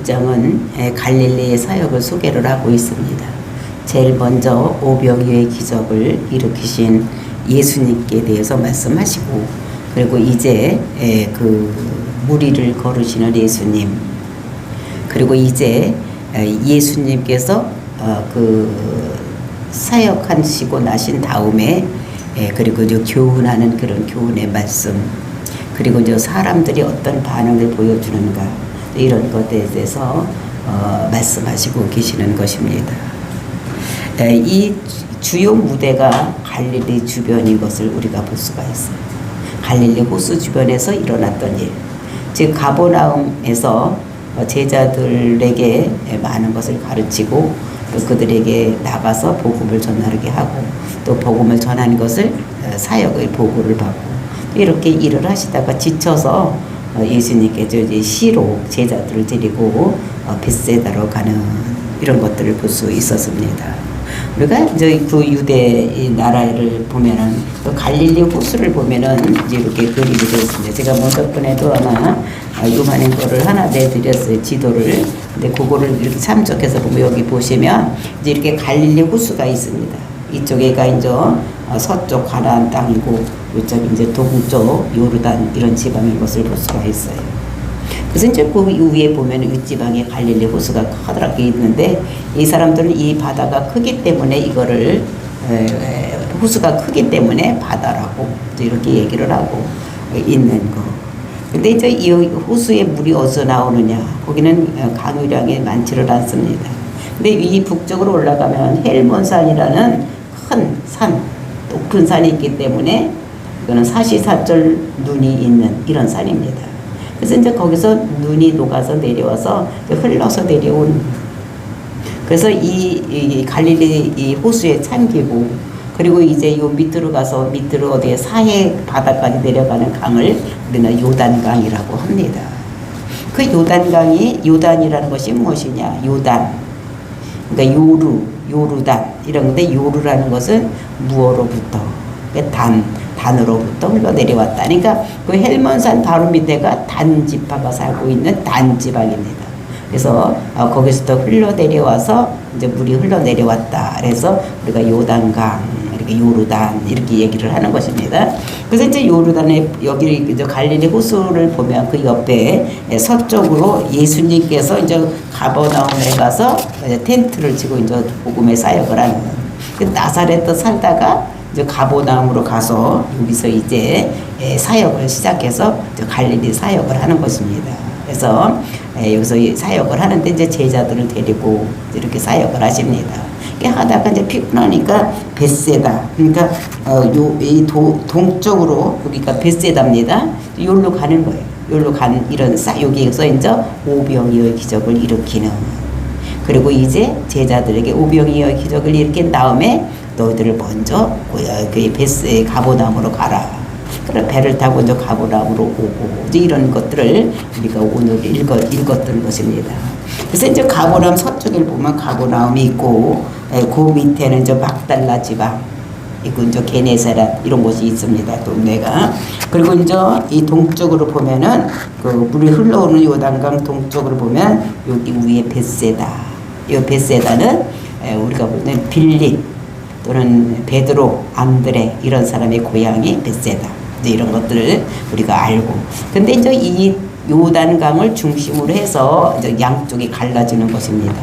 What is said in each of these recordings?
16장은 갈릴리의 사역을 소개를 하고 있습니다. 제일 먼저 오병이어의 기적을 일으키신 예수님께 대해서 말씀하시고, 그리고 이제 그 무리를 걸으시는 예수님, 그리고 이제 예수님께서 그 사역하시고 나신 다음에 그리고 이제 교훈하는 그런 교훈의 말씀, 그리고 이제 사람들이 어떤 반응을 보여주는가, 이런 것에 대해서 말씀하시고 계시는 것입니다. 이 주요 무대가 갈릴리 주변인 것을 우리가 볼 수가 있어요. 갈릴리 호수 주변에서 일어났던 일, 즉 가버나움에서 제자들에게 많은 것을 가르치고 또 그들에게 나가서 복음을 전하게 하고, 또 복음을 전하는 것을 사역의 보고를 받고, 이렇게 일을 하시다가 지쳐서 예수님께서 이제 시로 제자들을 데리고 벳세다로 가는 이런 것들을 볼 수 있었습니다. 우리가 이제 그 유대 나라를 보면은, 또 갈릴리 호수를 보면은 이제 이렇게 그림이 되어 있습니다. 제가 먼저번에도 아마 요만한 거를 하나 내드렸어요, 지도를. 근데 그거를 이렇게 참조해서 보면, 여기 보시면 이제 이렇게 갈릴리 호수가 있습니다. 이쪽에가 이제 서쪽 가나안 땅이고, 이쪽 이제 동쪽 요르단 이런 지방인 것을 볼 수가 있어요. 그래서 이제 그 위에 보면 윗지방에 갈릴리 호수가 커다랗게 있는데, 이 사람들은 이 바다가 크기 때문에 이거를 호수가 크기 때문에 바다라고 이렇게 얘기를 하고 있는 거. 근데 이제 이 호수에 물이 어디서 나오느냐? 거기는 강유량이 많지를 않습니다. 근데 이 북쪽으로 올라가면 헬몬산이라는 큰 산, 높은 산이 있기 때문에 이거는 사시사철 눈이 있는 이런 산입니다. 그래서 이제 거기서 눈이 녹아서 내려와서 흘러서 내려온, 그래서 이 갈릴리 이 호수에 참기고, 그리고 이제 요 밑으로 가서 밑으로 어디에 사해 바다까지 내려가는 강을 우리는 요단강이라고 합니다. 그 요단강이, 요단이라는 것이 무엇이냐? 요단, 그러니까 요르단 이런 건데, 요르라는 것은 무어로부터, 단으로부터 흘러내려왔다. 그러니까 그 헬몬산 바로 밑에가 단 지파가 살고 있는 단 지방입니다. 그래서 거기서부터 흘러내려와서 이제 물이 흘러내려왔다. 그래서 우리가 요단강, 이렇게 요르단 이렇게 얘기를 하는 것입니다. 그래서 이제 요르단에 여기 이제 갈릴리 호수를 보면 그 옆에 서쪽으로 예수님께서 이제 가버나움에 가서 이제 텐트를 치고 이제 복음의 사역을 하는, 그 나사렛도 살다가 이제 가버나움으로 가서 여기서 이제 사역을 시작해서 갈릴리 사역을 하는 것입니다. 그래서 여기서 사역을 하는데 이제 제자들을 데리고 이렇게 사역을 하십니다. 하다가 이제 피곤하니까 벳세다, 그러니까 이 동쪽으로, 여기가 벳세다입니다. 여기로 가는 거예요. 여기로 간 이런 여기에서 이제 오병이어의 기적을 일으키는, 그리고 이제 제자들에게 오병이어의 기적을 일으킨 다음에 너희들을 먼저 벳세 가버나움으로 가라. 그래 배를 타고 이제 가버나움으로 오고, 이제 이런 것들을 우리가 오늘 읽었던 것입니다. 그래서 이제 가버나움 서쪽을 보면 가버나움이 있고, 그 밑에는 이제 막달라 지방 있고, 이제 게네사렛 이런 곳이 있습니다, 동네가. 그리고 이제 이 동쪽으로 보면은 그 물이 흘러오는 요단강 동쪽으로 보면 여기 위에 벳세다. 이 벳세다는 우리가 볼 때는 빌립 또는 베드로, 안드레 이런 사람의 고향이 벳세다. 이런 것들을 우리가 알고. 근데 이제 이 요단강을 중심으로 해서 이제 양쪽이 갈라지는 것입니다.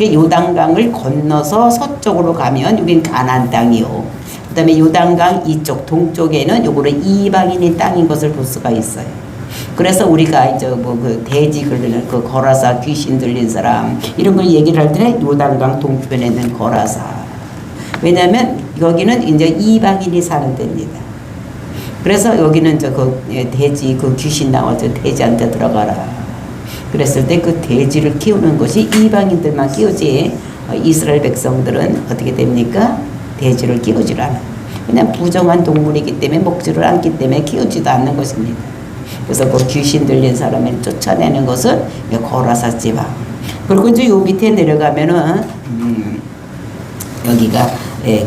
요단강을 건너서 서쪽으로 가면 여긴 가나안 땅이요. 그다음에 요단강 이쪽 동쪽에는 요거는 이방인의 땅인 것을 볼 수가 있어요. 그래서 우리가 이제 뭐 그 돼지 긁는 그 거라사 귀신 들린 사람 이런 걸 얘기를 할 때는 요단강 동편에 있는 거라사. 왜냐하면 여기는 이제 이방인이 사는 데입니다. 그래서 여기는 이제 그 돼지 그 귀신 나와서 돼지한테 들어가라. 그랬을 때 그 돼지를 키우는 것이 이방인들만 키우지, 이스라엘 백성들은 어떻게 됩니까? 돼지를 키우질 않아. 그냥 부정한 동물이기 때문에 먹지를 않기 때문에 키우지도 않는 것입니다. 그래서 그 귀신 들린 사람을 쫓아내는 것은 거라사 지방. 그리고 이제 요 밑에 내려가면은 여기가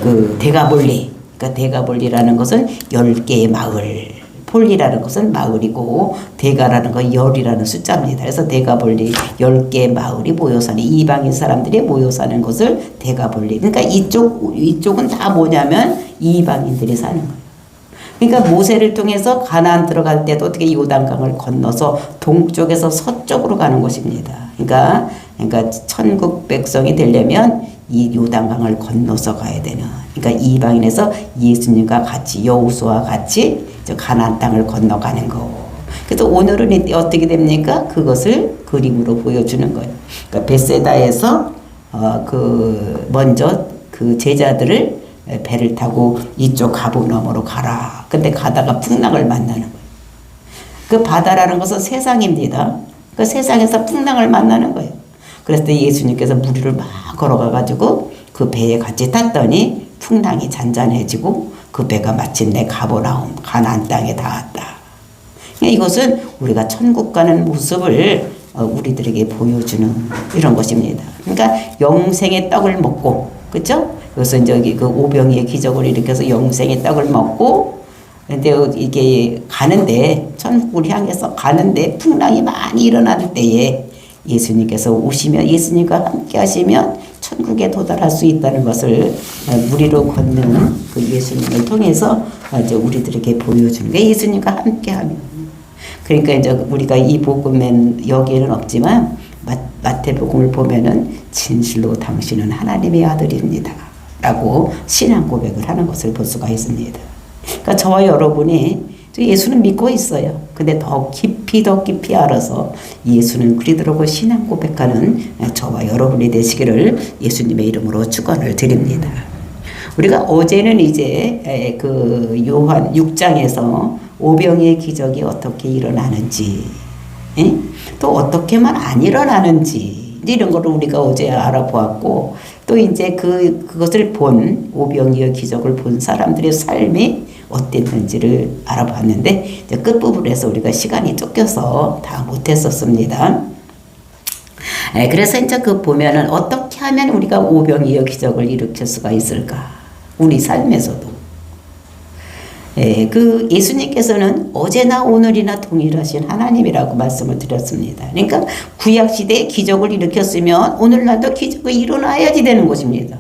그 데가볼리. 그러니까 데가볼리라는 것은 10개의 마을 폴리라는 것은 마을이고 대가라는 건 열이라는 숫자입니다. 그래서 대가볼리 10개 마을이 모여 사는 이방인 사람들이 모여 사는 것을 대가볼리. 그러니까 이쪽은 다 뭐냐면 이방인들이 사는 거예요. 그러니까 모세를 통해서 가나안 들어갈 때도 어떻게 요단강을 건너서 동쪽에서 서쪽으로 가는 것입니다. 그러니까 천국 백성이 되려면 이 요단강을 건너서 가야 되는. 그러니까 이방인에서 예수님과 같이 여호수아와 같이 저 가나안 땅을 건너가는 거. 그래서 오늘은 어떻게 됩니까? 그것을 그림으로 보여주는 거예요. 그러니까 베세다에서 먼저 그 제자들을 배를 타고 이쪽 가보넘으로 가라. 근데 가다가 풍랑을 만나는 거예요. 그 바다라는 것은 세상입니다. 그 세상에서 풍랑을 만나는 거예요. 그래서 예수님께서 무리를 막 걸어가가지고 그 배에 같이 탔더니 풍랑이 잔잔해지고 그 배가 마침내 가버나움 가나안 땅에 닿았다. 이것은 우리가 천국 가는 모습을 우리들에게 보여주는 이런 것입니다. 그러니까 영생의 떡을 먹고, 그렇죠? 그래서 이제 그 오병이의 기적을 일으켜서 영생의 떡을 먹고, 근데 이게 가는데 천국을 향해서 가는데 풍랑이 많이 일어날 때에 예수님께서 오시면 예수님과 함께 하시면 천국에 도달할 수 있다는 것을 무리로 걷는 그 예수님을 통해서 이제 우리들에게 보여주는 게 예수님과 함께 하면. 그러니까 이제 우리가 이 복음엔 여기에는 없지만 마태복음을 보면은 진실로 당신은 하나님의 아들입니다. 라고 신앙 고백을 하는 것을 볼 수가 있습니다. 그러니까 저와 여러분이 예수는 믿고 있어요. 근데 더 깊이 알아서 예수는 그리스도라고 신앙 고백하는 저와 여러분이 되시기를 예수님의 이름으로 축원을 드립니다. 우리가 어제는 이제 그 요한 6장에서 오병이의 기적이 어떻게 일어나는지, 또 어떻게만 안 일어나는지 이런 거를 우리가 어제 알아보았고, 또 이제 그것을 본 오병이의 기적을 본 사람들의 삶이 어땠는지를 알아봤는데 이제 끝부분에서 우리가 시간이 쫓겨서 다 못했었습니다. 그래서 이제 그 보면은 어떻게 하면 우리가 오병이의 기적을 일으킬 수가 있을까? 우리 삶에서도. 그 예수님께서는 어제나 오늘이나 동일하신 하나님이라고 말씀을 드렸습니다. 그러니까 구약시대에 기적을 일으켰으면 오늘날도 기적이 일어나야지 되는 것입니다.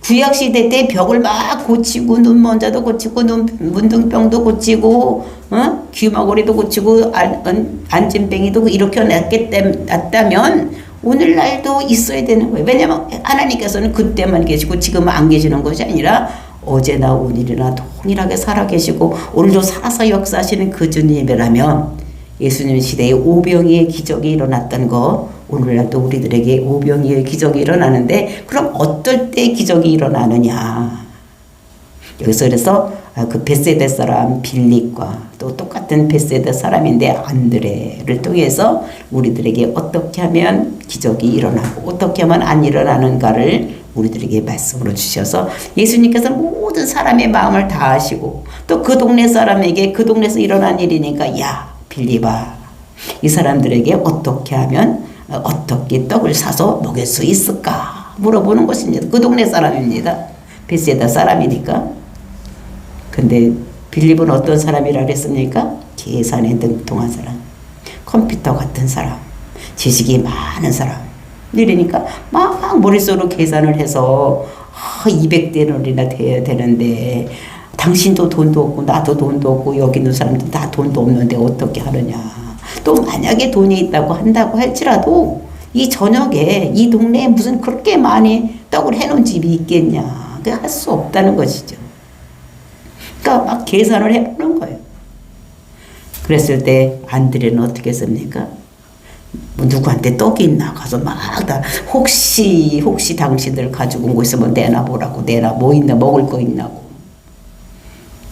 구약시대 때 벽을 막 고치고 눈먼 자도 고치고 문둥병도 고치고 귀마고리도 고치고 안진뱅이도 이렇게 놨다면 오늘날도 있어야 되는 거예요. 왜냐하면 하나님께서는 그때만 계시고 지금은 안 계시는 것이 아니라 어제나 오늘이나 동일하게 살아계시고 오늘도 살아서 역사하시는 그 주님이라면 예수님 시대에 오병이의 기적이 일어났던 거 오늘날도 우리들에게 오병이의 기적이 일어나는데 그럼 어떨 때 기적이 일어나느냐. 여기서 그래서 그 벳세다 사람 빌립과 또 똑같은 벳세다 사람인데 안드레를 통해서 우리들에게 어떻게 하면 기적이 일어나고 어떻게 하면 안 일어나는가를 우리들에게 말씀으로 주셔서 예수님께서 모든 사람의 마음을 다 아시고 또 그 동네 사람에게 그 동네에서 일어난 일이니까 야 빌립아 이 사람들에게 어떻게 하면 어떻게 떡을 사서 먹일 수 있을까 물어보는 것입니다. 그 동네 사람입니다. 벳세다 사람이니까. 근데 빌립은 어떤 사람이라 그랬습니까? 계산에 능통한 사람, 컴퓨터 같은 사람, 지식이 많은 사람. 이러니까 막 머릿속으로 계산을 해서 200데나리나 돼야 되는데 당신도 돈도 없고 나도 돈도 없고 여기 있는 사람도 다 돈도 없는데 어떻게 하느냐. 또 만약에 돈이 있다고 한다고 할지라도 이 저녁에 이 동네에 무슨 그렇게 많이 떡을 해놓은 집이 있겠냐. 그게 할 수 없다는 것이죠. 그러니까 막 계산을 해보는 거예요. 그랬을 때 안드레는 어떻게 했습니까? 뭐 누구한테 떡이 있나 가서 막 다 혹시 당신들 가지고 온 거 있으면 내놔보라고 내놔 뭐 있나 먹을 거 있나고.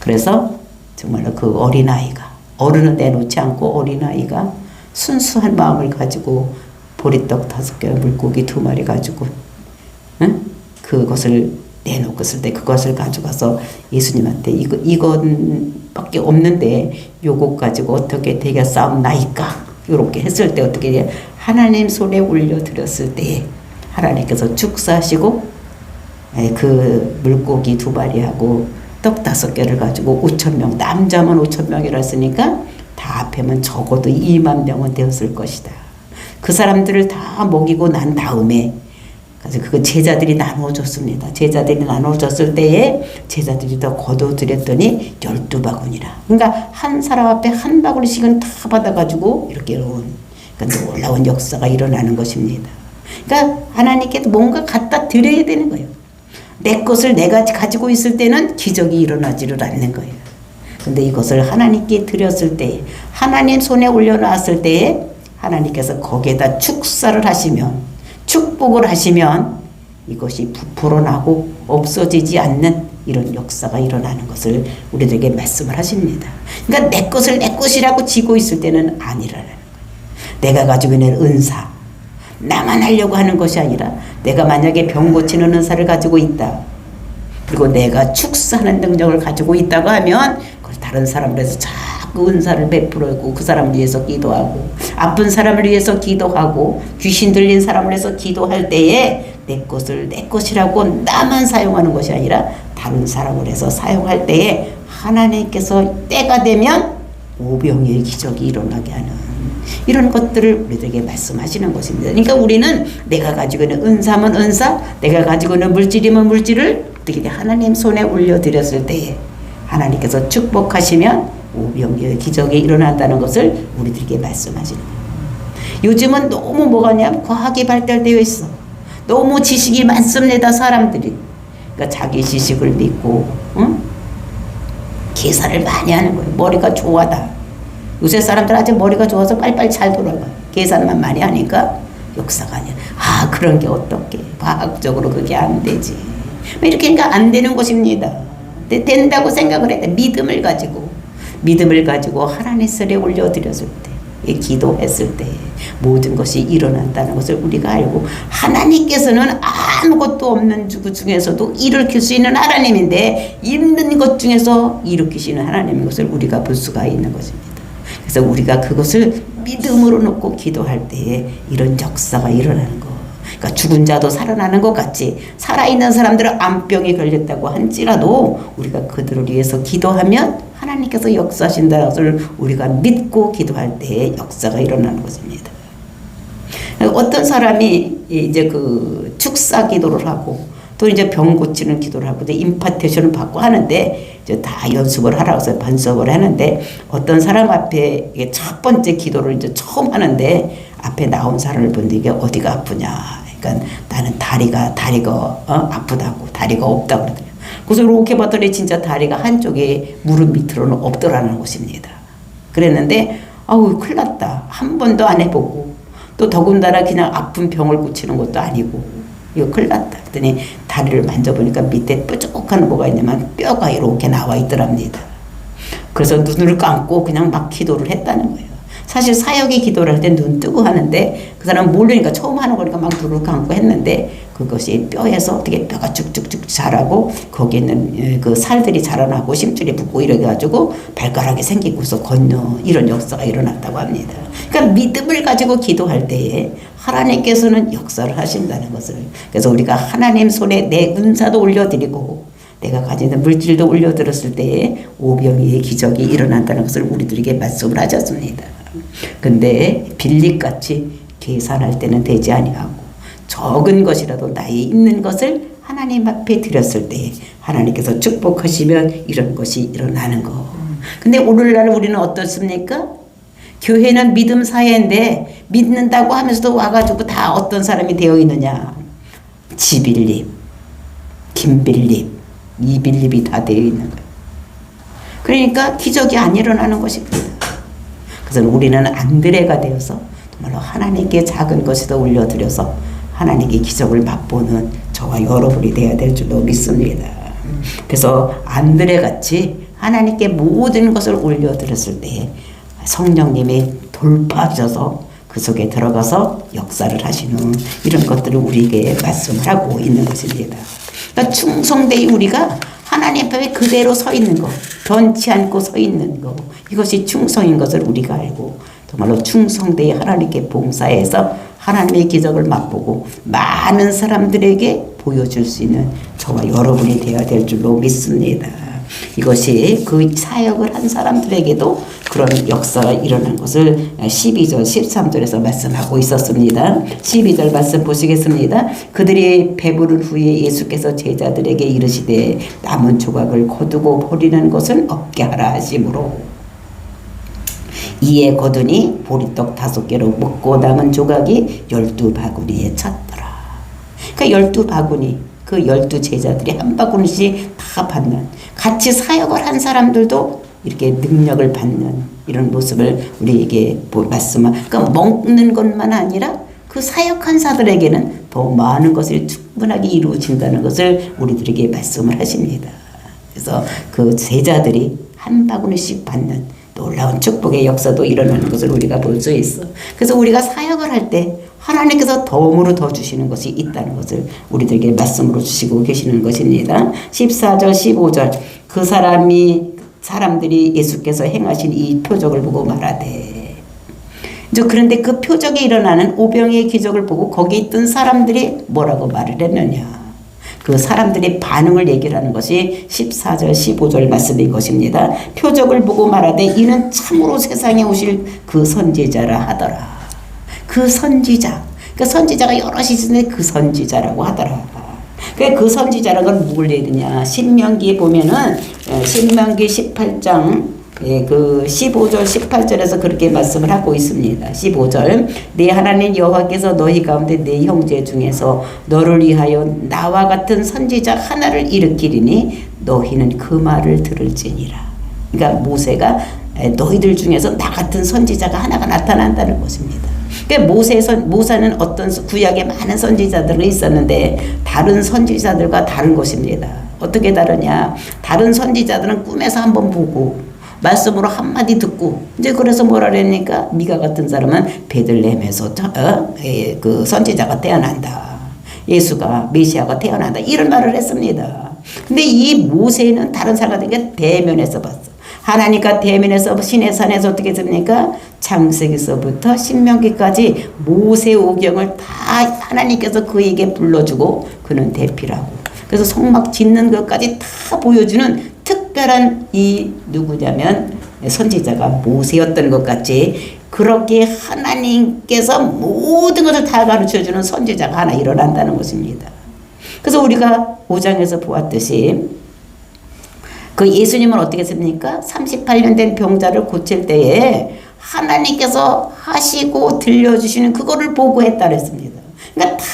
그래서 정말로 그 어린아이가 어른은 내놓지 않고 어린아이가 순수한 마음을 가지고 보리떡 5개 물고기 2마리 가지고 그것을 내놓고 있을 때 그것을 가져가서 예수님한테 이건밖에 없는데 요것 가지고 어떻게 대가 싸움나이까 이렇게 했을 때 어떻게 하나님 손에 올려드렸을 때 하나님께서 축사하시고 그 물고기 2마리하고 떡 5개를 가지고 5,000명, 남자만 5,000명이라 했으니까 다 합하면 적어도 2만 명은 되었을 것이다. 그 사람들을 다 먹이고 난 다음에 그래서 그 제자들이 나누어졌습니다. 제자들이 나누어졌을 때에 제자들이 더 거둬들였더니 12바구니라. 그러니까 한 사람 앞에 한 바구니씩은 다 받아가지고 이렇게 그러니까 놀라운 역사가 일어나는 것입니다. 그러니까 하나님께 뭔가 갖다 드려야 되는 거예요. 내 것을 내가 가지고 있을 때는 기적이 일어나지를 않는 거예요. 근데 이것을 하나님께 드렸을 때, 하나님 손에 올려놨을 때에 하나님께서 거기에다 축사를 하시면, 축복을 하시면 이것이 부풀어 나고 없어지지 않는 이런 역사가 일어나는 것을 우리들에게 말씀을 하십니다. 그러니까 내 것을 내 것이라고 지고 있을 때는 아니라는 거예요. 내가 가지고 있는 은사, 나만 하려고 하는 것이 아니라 내가 만약에 병 고치는 은사를 가지고 있다. 그리고 내가 축사하는 능력을 가지고 있다고 하면 그걸 다른 사람들에서 자꾸 은사를 베풀고 그 사람을 위해서 기도하고 아픈 사람을 위해서 기도하고 귀신 들린 사람을 위해서 기도할 때에 내 것을 내 것이라고 나만 사용하는 것이 아니라 다른 사람을 해서 사용할 때에 하나님께서 때가 되면 오병이의 기적이 일어나게 하는 이런 것들을 우리들에게 말씀하시는 것입니다. 그러니까 우리는 내가 가지고 있는 은사면 은사, 내가 가지고 있는 물질이면 물질을 어떻게 하나님 손에 올려드렸을 때에 하나님께서 축복하시면 오병이의 기적이 일어난다는 것을 우리들에게 말씀하시는 거예요. 요즘은 너무 뭐가 냐면 과학이 발달되어 있어. 너무 지식이 많습니다. 사람들이. 그러니까 자기 지식을 믿고 계산을 많이 하는 거예요. 머리가 좋아다. 요새 사람들 아주 머리가 좋아서 빨리빨리 잘 돌아가. 계산만 많이 하니까 역사가 아니야. 아, 그런 게 어떻게 과학적으로 그게 안 되지. 이렇게 그러니까 안 되는 것입니다. 근데 된다고 생각을 해야 돼. 믿음을 가지고 하나님 손에 올려드렸을 때, 기도했을 때 모든 것이 일어난다는 것을 우리가 알고 하나님께서는 아무것도 없는 그 중에서도 일으킬 수 있는 하나님인데 있는 것 중에서 일으키시는 하나님인 것을 우리가 볼 수가 있는 것입니다. 그래서 우리가 그것을 믿음으로 놓고 기도할 때에 이런 역사가 일어나는 거. 그러니까 죽은 자도 살아나는 것 같이 살아있는 사람들은 암병에 걸렸다고 할지라도 우리가 그들을 위해서 기도하면 하나님께서 역사하신다는 것을 우리가 믿고 기도할 때에 역사가 일어나는 것입니다. 어떤 사람이 이제 그 축사 기도를 하고 또 이제 병 고치는 기도를 하고 임파테이션을 받고 하는데 이제 다 연습을 하라고 해서 반수업을 하는데 어떤 사람 앞에 이게 첫 번째 기도를 이제 처음 하는데 앞에 나온 사람을 보는데 이게 어디가 아프냐. 그러니까 나는 다리가 아프다고 다리가 없다고 그러더라고요. 그래서 이렇게 봤더니 진짜 다리가 한쪽에 무릎 밑으로는 없더라는 것입니다. 그랬는데 아우 큰일 났다. 한 번도 안 해보고 또 더군다나 그냥 아픈 병을 고치는 것도 아니고 이거 큰일 났다. 그랬더니 다리를 만져보니까 밑에 뾰족한 뭐가 있냐면 뼈가 이렇게 나와 있더랍니다. 그래서 눈을 감고 그냥 막 기도를 했다는 거예요. 사실 사역이 기도를 할 때 눈 뜨고 하는데 그 사람은 모르니까 처음 하는 거니까 막 눈을 감고 했는데 그것이 뼈에서 어떻게 뼈가 쭉쭉쭉 자라고 거기 있는 그 살들이 자라나고 심줄이 붙고 이래가지고 발가락이 생기고서 건너 이런 역사가 일어났다고 합니다. 그러니까 믿음을 가지고 기도할 때에 하나님께서는 역사를 하신다는 것을. 그래서 우리가 하나님 손에 내 은사도 올려드리고 내가 가진 물질도 올려드렸을 때에 오병이의 기적이 일어난다는 것을 우리들에게 말씀을 하셨습니다. 근데 빌립같이 계산할 때는 되지 아니하고 적은 것이라도 나의 있는 것을 하나님 앞에 드렸을 때 하나님께서 축복하시면 이런 것이 일어나는 거. 근데 오늘날 우리는 어떻습니까? 교회는 믿음 사회인데 믿는다고 하면서도 와가지고 다 어떤 사람이 되어 있느냐. 지빌립, 김빌립, 이빌립이 다 되어 있는 거예요. 그러니까 기적이 안 일어나는 것입니다. 그래서 우리는 안드레가 되어서 정말로 하나님께 작은 것에도 올려드려서 하나님께 기적을 맛보는 저와 여러분이 되어야 될 줄로 믿습니다. 그래서 안드레같이 하나님께 모든 것을 올려드렸을 때 성령님이 돌파하셔서 그 속에 들어가서 역사를 하시는 이런 것들을 우리에게 말씀을 하고 있는 것입니다. 그러니까 충성되이 우리가 하나님 앞에 그대로 서 있는 것, 변치 않고 서 있는 것, 이것이 충성인 것을 우리가 알고 정말로 충성되이 하나님께 봉사해서 하나님의 기적을 맛보고 많은 사람들에게 보여줄 수 있는 저와 여러분이 되어야 될 줄로 믿습니다. 이것이 그 사역을 한 사람들에게도 그런 역사가 일어난 것을 12절 13절에서 말씀하고 있었습니다. 12절 말씀 보시겠습니다. 그들이 배부른 후에 예수께서 제자들에게 이르시되 남은 조각을 거두고 버리는 것은 없게 하라 하심으로 이에 거두니 보리떡 5개로 먹고 남은 조각이 12바구니에 찼더라. 그러니까 12바구니, 그 12제자들이 한 바구니씩 다 받는, 같이 사역을 한 사람들도 이렇게 능력을 받는 이런 모습을 우리에게 말씀하. 그러니까 먹는 것만 아니라 그 사역한 자들에게는 더 많은 것을 충분하게 이루어진다는 것을 우리들에게 말씀을 하십니다. 그래서 그 제자들이 한 바구니씩 받는 놀라운 축복의 역사도 일어나는 것을 우리가 볼 수 있어. 그래서 우리가 사역을 할 때 하나님께서 덤으로 더 주시는 것이 있다는 것을 우리들에게 말씀으로 주시고 계시는 것입니다. 14절 15절 그 사람들이 예수께서 행하신 이 표적을 보고 말하되, 그런데 그 표적이 일어나는 오병이의 기적을 보고 거기 있던 사람들이 뭐라고 말을 했느냐. 그 사람들의 반응을 얘기를 하는 것이 14절 15절 말씀인 것입니다. 표적을 보고 말하되 이는 참으로 세상에 오실 그 선지자라 하더라. 그 선지자, 그 선지자가 여럿이 있는데 그 선지자라고 하더라. 그 선지자라는 건 누굴 얘기냐. 신명기에 보면은 신명기 18장 그 15절 18절에서 그렇게 말씀을 하고 있습니다. 15절 내 하나님 여호와께서 너희 가운데 내 형제 중에서 너를 위하여 나와 같은 선지자 하나를 일으키리니 너희는 그 말을 들을지니라. 그러니까 모세가 너희들 중에서 나 같은 선지자가 하나가 나타난다는 것입니다. 그러니까 모세는 어떤 구약에 많은 선지자들이 있었는데 다른 선지자들과 다른 것입니다. 어떻게 다르냐? 다른 선지자들은 꿈에서 한번 보고 말씀으로 한마디 듣고 이제 그래서 뭐라 그러니까 미가 같은 사람은 베들레헴에서 그 선지자가 태어난다. 예수가 메시아가 태어난다. 이런 말을 했습니다. 근데 이 모세는 다른 사람들에게 대면에서 봤어. 하나님과 대면에서 시내산에서 어떻게 했습니까? 창세기서부터 신명기까지 모세 오경을 다 하나님께서 그에게 불러주고 그는 대피라고. 그래서 성막 짓는 것까지 다 보여주는 특별한 이 누구냐면 선지자가 모세였던 것 같이 그렇게 하나님께서 모든 것을 다 가르쳐주는 선지자가 하나 일어난다는 것입니다. 그래서 우리가 5장에서 보았듯이 그 예수님은 어떻게 했습니까? 38년 된 병자를 고칠 때에 하나님께서 하시고 들려주시는 그거를 보고 했다 그랬습니다. 그러니까 다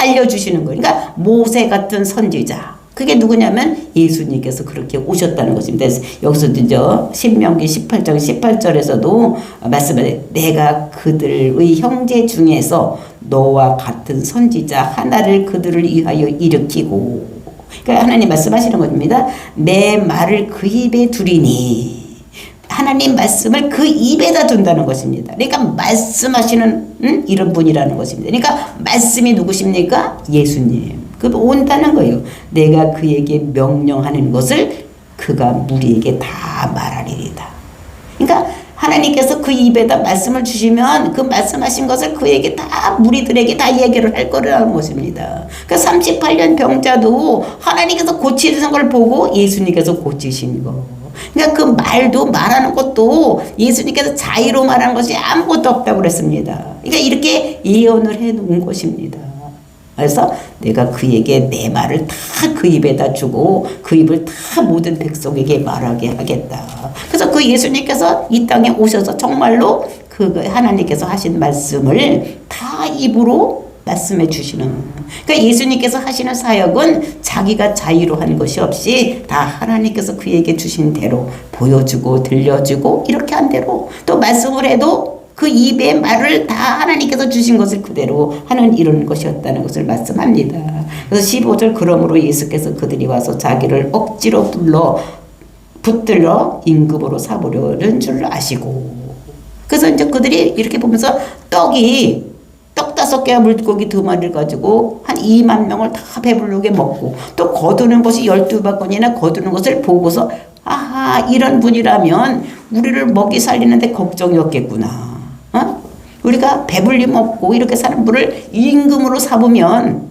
알려주시는 거예요. 그러니까 모세 같은 선지자. 그게 누구냐면 예수님께서 그렇게 오셨다는 것입니다. 여기서 이제 신명기 18장 18절에서도 말씀을 내가 그들의 형제 중에서 너와 같은 선지자 하나를 그들을 위하여 일으키고, 그러니까 하나님 말씀하시는 겁니다. 내 말을 그 입에 두리니, 하나님 말씀을 그 입에다 둔다는 것입니다. 그러니까 말씀하시는 이런 분이라는 것입니다. 그러니까 말씀이 누구십니까? 예수님. 그 온다는 거예요. 내가 그에게 명령하는 것을 그가 무리에게 다 말하리이다. 그러니까 하나님께서 그 입에다 말씀을 주시면 그 말씀하신 것을 그에게 다 무리들에게 다 얘기를 할 거라는 것입니다. 그러니까 38년 병자도 하나님께서 고치는 걸 보고 예수님께서 고치신 거. 그러니까 그 말도 말하는 것도 예수님께서 자의로 말하는 것이 아무것도 없다고 그랬습니다. 그러니까 이렇게 예언을 해 놓은 것입니다. 그래서 내가 그에게 내 말을 다 그 입에다 주고 그 입을 다 모든 백성에게 말하게 하겠다. 그래서 그 예수님께서 이 땅에 오셔서 정말로 그 하나님께서 하신 말씀을 다 입으로 말씀해 주시는. 그러니까 예수님께서 하시는 사역은 자기가 자유로 한 것이 없이 다 하나님께서 그에게 주신 대로 보여주고 들려주고 이렇게 한 대로 또 말씀을 해도 그 입의 말을 다 하나님께서 주신 것을 그대로 하는 이런 것이었다는 것을 말씀합니다. 그래서 15절 그러므로 예수께서 그들이 와서 자기를 억지로 붙들러 임금으로 삼으려는 줄 아시고, 그래서 이제 그들이 이렇게 보면서 떡 5개와 물고기 2마리를 가지고 한 2만 명을 다 배부르게 먹고 또 거두는 것이 12바구니나 거두는 것을 보고서 아하, 이런 분이라면 우리를 먹이 살리는데 걱정이 없겠구나. 우리가 배불리 먹고 이렇게 사는 분을 임금으로 삼으면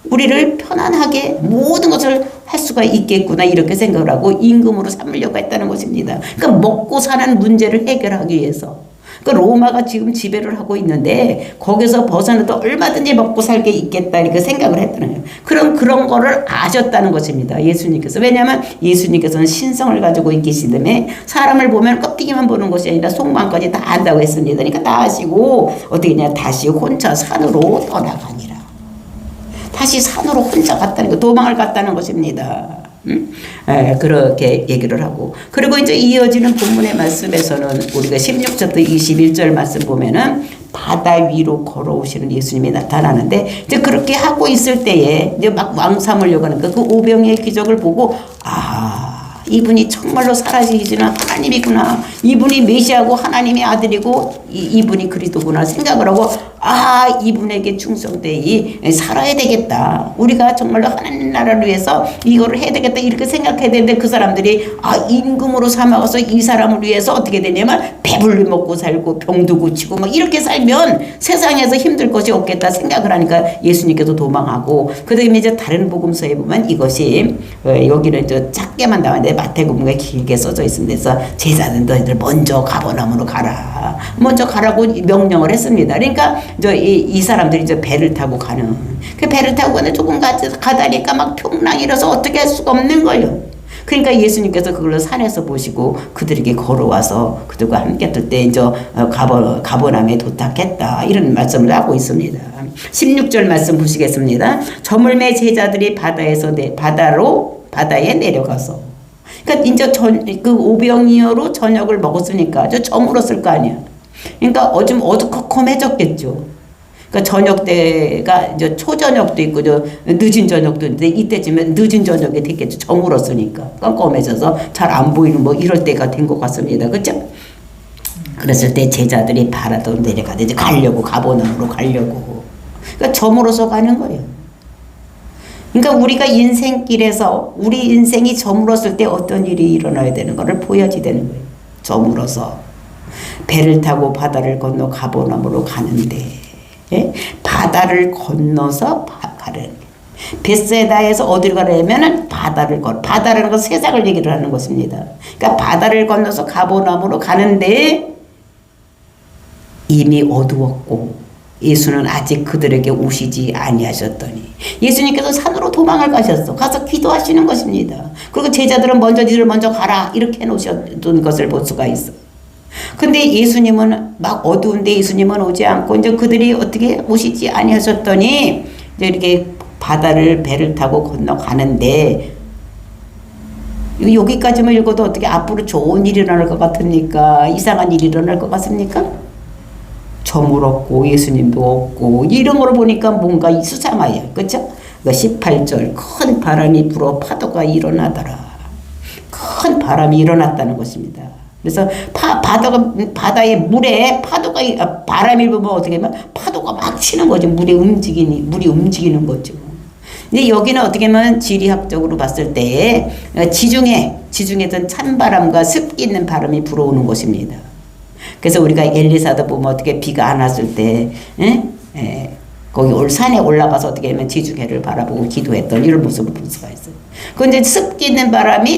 우리를 편안하게 모든 것을 할 수가 있겠구나 이렇게 생각을 하고 임금으로 삼으려고 했다는 것입니다. 그러니까 먹고 사는 문제를 해결하기 위해서. 그러니까 로마가 지금 지배를 하고 있는데 거기서 벗어나도 얼마든지 먹고 살게 있겠다 이렇게 생각을 했다는 거예요. 그런 거를 아셨다는 것입니다. 예수님께서. 왜냐하면 예수님께서는 신성을 가지고 계시기 때문에 사람을 보면 껍데기만 보는 것이 아니라 속마음까지 다 안다고 했습니다. 그러니까 다 아시고 어떻게 했냐, 다시 혼자 산으로 떠나가니라. 다시 산으로 혼자 갔다는 거, 도망을 갔다는 것입니다. 그렇게 얘기를 하고. 그리고 이제 이어지는 본문의 말씀에서는 우리가 16절부터 21절 말씀 보면은 바다 위로 걸어오시는 예수님이 나타나는데, 이제 그렇게 하고 있을 때에 이제 막 왕 삼으려고 하니까 그 오병이의 기적을 보고, 이분이 정말로 살아계시는 하나님이구나. 이분이 메시아고 하나님의 아들이고 이분이 그리스도구나 생각을 하고, 이분에게 충성되이 살아야 되겠다. 우리가 정말로 하나님 나라를 위해서 이거를 해야 되겠다 이렇게 생각해야 되는데, 그 사람들이 임금으로 삼아서 이 사람을 위해서 어떻게 되냐면 배불리 먹고 살고 병도 고치고 막 이렇게 살면 세상에서 힘들 것이 없겠다 생각을 하니까 예수님께서 도망하고, 그 다음에 이제 다른 복음서에 보면 이것이 여기는 이제 작게만 나왔는데 마태복음에 길게 써져 있습니다. 그래서 제자들 너희들 먼저 가버나움으로 가라. 먼저 가라고 명령을 했습니다. 그러니까 이 사람들이 이제 배를 타고 가는, 그 배를 타고 가는데 조금 가다니까 막 풍랑이 일어서 어떻게 할 수가 없는 거예요. 그러니까 예수님께서 그걸로 산에서 보시고 그들에게 걸어와서 그들과 함께 뜰 때 이제 가버나움에 도착했다 이런 말씀을 하고 있습니다. 16절 말씀 보시겠습니다. 저물매 제자들이 바다에 내려가서, 그러니까 이제 그 오병이어로 저녁을 먹었으니까 저물었을 거 아니야. 그러니까 좀 어두컴컴해졌겠죠. 그러니까 저녁 때가 이제 초저녁도 있고 늦은 저녁도 있는데 이때쯤에 늦은 저녁이 됐겠죠. 저물었으니까 깜깜해져서 잘 안 보이는 뭐 이럴 때가 된 것 같습니다. 그렇죠? 그랬을 때 제자들이 바다로 내려가서 이제 가버나움으로 가려고. 그러니까 저물어서 가는 거예요. 그러니까 우리가 인생길에서 우리 인생이 저물었을 때 어떤 일이 일어나야 되는 것을 보여야 되는 거예요. 저물어서 배를 타고 바다를 건너 가버나움으로 가는데, 바다를 건너서 가는, 벳세다에서 어디로 가려면은 바다라는 건 세상을 얘기를 하는 것입니다. 그러니까 바다를 건너서 가버나움으로 가는데 이미 어두웠고 예수는 아직 그들에게 오시지 아니하셨더니, 예수님께서 산으로 도망을 가서 기도하시는 것입니다. 그리고 제자들은 니들 먼저 가라 이렇게 해놓으셨던 것을 볼 수가 있어. 근데 예수님은 막 어두운데 예수님은 오지 않고 이제 그들이 어떻게 오시지 아니하셨더니 이제 이렇게 배를 타고 건너가는데, 여기까지만 읽어도 어떻게 앞으로 좋은 일이 일어날 것 같습니까? 이상한 일이 일어날 것 같습니까? 저물었고 예수님도 없고 이런 걸 보니까 뭔가 수상해요. 그렇죠? 18절 큰 바람이 불어 파도가 일어나더라. 큰 바람이 일어났다는 것입니다. 그래서 바다의 물에 바람이 불면 어떻게 하면 파도가 막 치는 거죠. 물이 움직이는 거죠. 근데 여기는 어떻게 하면 지리학적으로 봤을 때 지중해에선 찬바람과 습기 있는 바람이 불어오는 곳입니다. 그래서 우리가 엘리사도 보면 어떻게 비가 안 왔을 때, 거기 산에 올라가서 어떻게 하면 지중해를 바라보고 기도했던 이런 모습을 볼 수가 있어요. 근데 습기 있는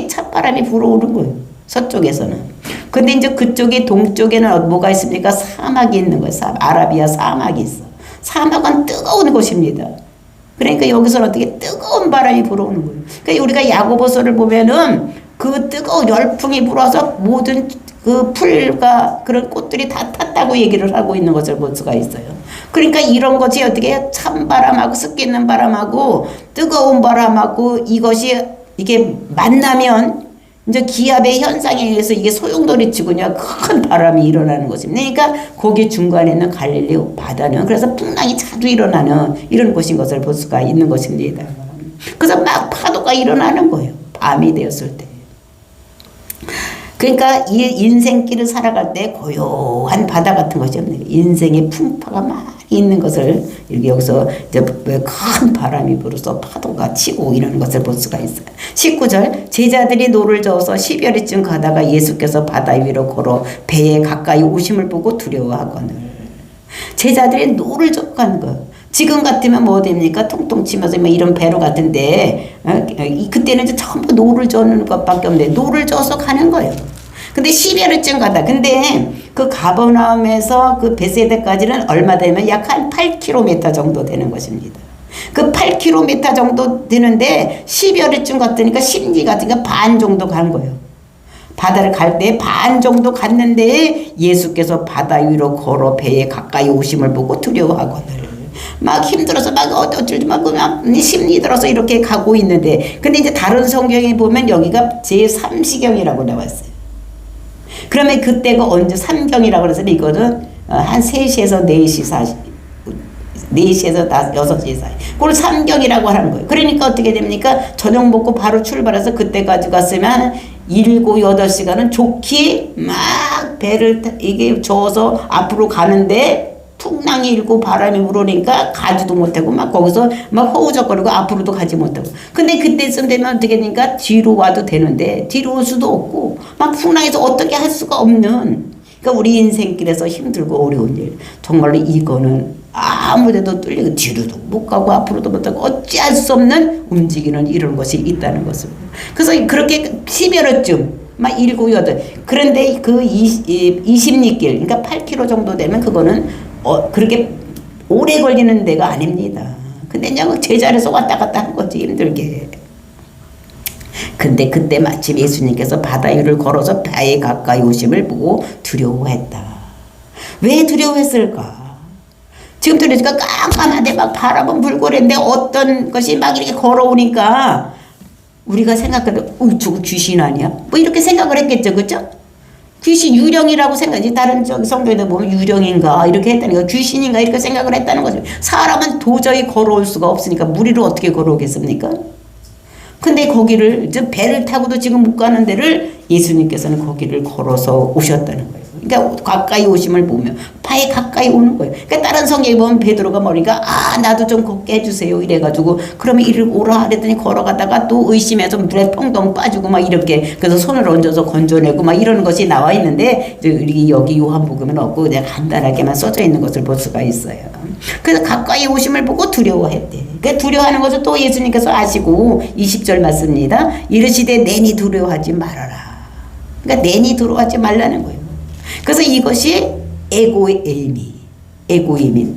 찬바람이 불어오는 거예요. 서쪽에서는. 근데 이제 그쪽에 동쪽에는 뭐가 있습니까? 사막이 있는 거예요. 아라비아 사막이 있어. 사막은 뜨거운 곳입니다. 그러니까 여기서는 어떻게 뜨거운 바람이 불어오는 거예요. 그러니까 우리가 야고보서를 보면은 그 뜨거운 열풍이 불어서 모든 그 풀과 그런 꽃들이 다 탔다고 얘기를 하고 있는 것을 볼 수가 있어요. 그러니까 이런 것이 어떻게 찬바람하고 습기 있는 바람하고 뜨거운 바람하고 이게 만나면 이제 기압의 현상에 의해서 이게 소용돌이치고 그냥 큰 바람이 일어나는 것입니다. 그러니까 거기 중간에 있는 갈릴리 바다는 그래서 풍랑이 자주 일어나는 이런 곳인 것을 볼 수가 있는 것입니다. 그래서 막 파도가 일어나는 거예요. 밤이 되었을 때. 그러니까 이 인생길을 살아갈 때 고요한 바다 같은 것이 없네요. 인생의 풍파가 많이 있는 것을 여기서 이제 큰 바람이 불어서 파도가 치고 이러는 것을 볼 수가 있어요. 19절 제자들이 노를 저어서 10여리쯤 가다가 예수께서 바다 위로 걸어 배에 가까이 오심을 보고 두려워하거늘. 제자들이 노를 저어 가는 거예요. 지금 같으면 뭐 됩니까? 통통 치면서 뭐 이런 배로 같은데 그때는 이제 전부 노를 저는 것밖에 없는데 노를 져서 가는 거예요. 근데 10여일쯤 가다. 근데 그 가버나움에서 그 베세다까지는 얼마 되면 약 한 8km 정도 되는 것입니다. 그 8km 정도 되는데 10여일쯤 갔으니까 심리 같으니까 반 정도 간 거예요. 바다를 갈 때 반 정도 갔는데 예수께서 바다 위로 걸어 배에 가까이 오심을 보고 두려워하거늘. 막 힘들어서 막 어쩔 막 심리 들어서 이렇게 가고 있는데, 근데 이제 다른 성경에 보면 여기가 제3시경이라고 나왔어요. 그러면 그때가 언제 3경이라고 그래서 이거는 한 3시에서 4시 4시에서 6시 사이. 그걸 3경이라고 하는 거예요. 그러니까 어떻게 됩니까? 저녁 먹고 바로 출발해서 그때까지 갔으면 7, 8시간은 좋게 막 배를 이게 저어서 앞으로 가는데 풍랑이 일고 바람이 불으니까 가지도 못하고 막 거기서 막 허우적거리고 앞으로도 가지 못하고. 근데 그때쯤 되면 어떻게 되니까 뒤로 와도 되는데 뒤로 올 수도 없고 막 풍랑에서 어떻게 할 수가 없는, 그러니까 우리 인생길에서 힘들고 어려운 일, 정말로 이거는 아무데도 뚫리고 뒤로도 못 가고 앞으로도 못 가고 어찌할 수 없는 움직이는 이런 것이 있다는 것을. 그래서 그렇게 10여일쯤 막 7, 8. 그런데 그 20리길, 그러니까 8km 정도 되면 그거는 그렇게 오래 걸리는 데가 아닙니다. 근데 그냥 제자리에서 왔다 갔다 한 거지, 힘들게. 근데 그때 마침 예수님께서 바다 위를 걸어서 배에 가까이 오심을 보고 두려워했다. 왜 두려워했을까? 지금 들으니까 깜깜한데 막 바람은 불고 그랬는데 어떤 것이 막 이렇게 걸어오니까 우리가 생각해도 저거 귀신 아니야? 뭐 이렇게 생각을 했겠죠, 그죠? 귀신 유령이라고 생각하지. 다른 성경에도 보면 유령인가 이렇게 했다니까, 귀신인가 이렇게 생각을 했다는 거죠. 사람은 도저히 걸어올 수가 없으니까 물 위로 어떻게 걸어오겠습니까? 근데 거기를 이제 배를 타고도 지금 못 가는 데를 예수님께서는 거기를 걸어서 오셨다는 거예요. 그러니까 가까이 오심을 보며 바에 가까이 오는 거예요. 그러니까 다른 성경에 보면 베드로가 뭐니까 나도 좀 걷게 해주세요 이래가지고 그러면 이리 오라 그랬더니 걸어가다가 또 의심해서 물에 펑덩 빠지고 막 이렇게, 그래서 손을 얹어서 건져내고 막 이런 것이 나와 있는데 우리 여기 요한복음은 없고 그냥 간단하게만 써져 있는 것을 볼 수가 있어요. 그래서 가까이 오심을 보고 두려워했대. 그 두려워하는 것을 또 예수님께서 아시고 20절 맞습니다. 이르시되 내니 두려워하지 말아라. 그러니까 내니 두려워하지 말라는 거예요. 그래서 이것이 에고이미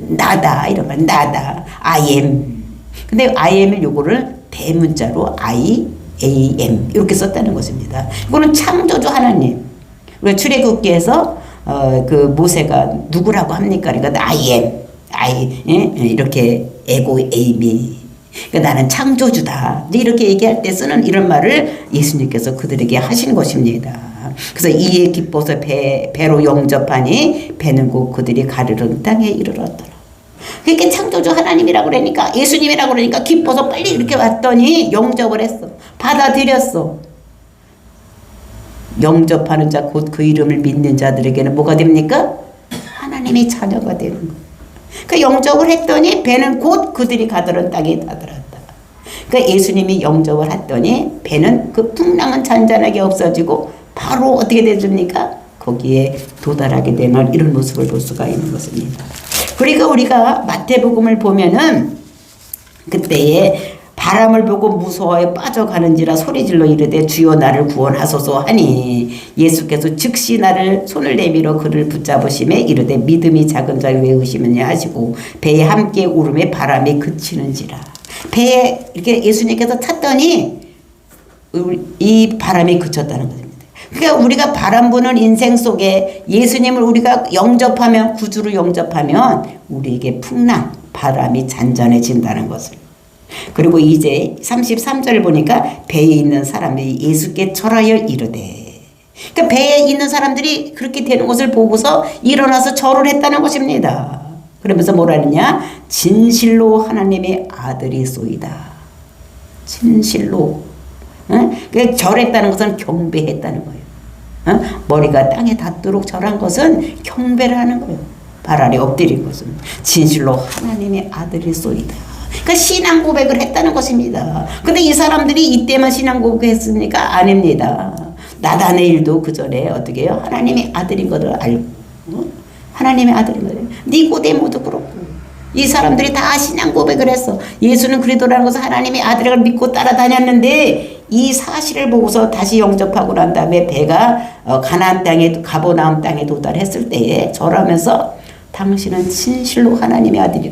나다 이런 말, 나다 I am. 근데 I am을 요거를 대문자로 I am 이렇게 썼다는 것입니다. 이거는 창조주 하나님. 우리가 출애굽기에서 그 모세가 누구라고 합니까? 그러니까 I am 이렇게 에고이미. 그러니까 나는 창조주다. 이렇게 얘기할 때 쓰는 이런 말을 예수님께서 그들에게 하신 것입니다. 그래서 이에 기뻐서 배로 영접하니 배는 곧 그들이 가르는 땅에 이르렀더라. 그러니까 창조주 하나님이라고 그러니까, 예수님이라고 그러니까 기뻐서 빨리 이렇게 왔더니 영접을 했어. 받아들였어. 영접하는 자 곧 그 이름을 믿는 자들에게는 뭐가 됩니까? 하나님의 자녀가 되는 거예요. 그 영접을 했더니 배는 곧 그들이 가더런 땅에 다다랐다. 그러니까 예수님이 영접을 했더니 배는 그 풍랑은 잔잔하게 없어지고 바로 어떻게 되줍니까? 거기에 도달하게 되는 이런 모습을 볼 수가 있는 것입니다. 그러니까 우리가 마태복음을 보면은 그때에 바람을 보고 무서워에 빠져가는지라 소리질러 이르되 주여 나를 구원하소서 하니 예수께서 즉시 나를 손을 내밀어 그를 붙잡으심에 이르되 믿음이 작은 자여 왜 의심하냐 하시고 배에 함께 오름에 바람이 그치는지라. 배에 이렇게 예수님께서 탔더니 이 바람이 그쳤다는 것입니다. 그러니까 우리가 바람 부는 인생 속에 예수님을 우리가 영접하면, 구주로 영접하면 우리에게 풍랑, 바람이 잔잔해진다는 것을. 그리고 이제 33절을 보니까 배에 있는 사람들이 예수께 절하여 이르되, 그러니까 배에 있는 사람들이 그렇게 되는 것을 보고서 일어나서 절을 했다는 것입니다. 그러면서 뭐라느냐? 진실로 하나님의 아들이소이다. 진실로. 그 절했다는 것은 경배했다는 거예요. 머리가 땅에 닿도록 절한 것은 경배를 하는 거예요. 발 아래 엎드린 것은 진실로 하나님의 아들이소이다. 그러니까 신앙 고백을 했다는 것입니다. 근데 이 사람들이 이때만 신앙 고백했습니까? 아닙니다. 나다네일도 그 전에 어떻게 해요? 하나님의 아들인 것을 알고, 하나님의 아들인 것을. 니고데모도 그렇고, 이 사람들이 다 신앙 고백을 했어. 예수는 그리스도라는 것을 하나님의 아들을 믿고 따라다녔는데 이 사실을 보고서 다시 영접하고 난 다음에 배가 가나안 땅에 가버나움 땅에 도달했을 때에 절하면서 당신은 진실로 하나님의 아들이라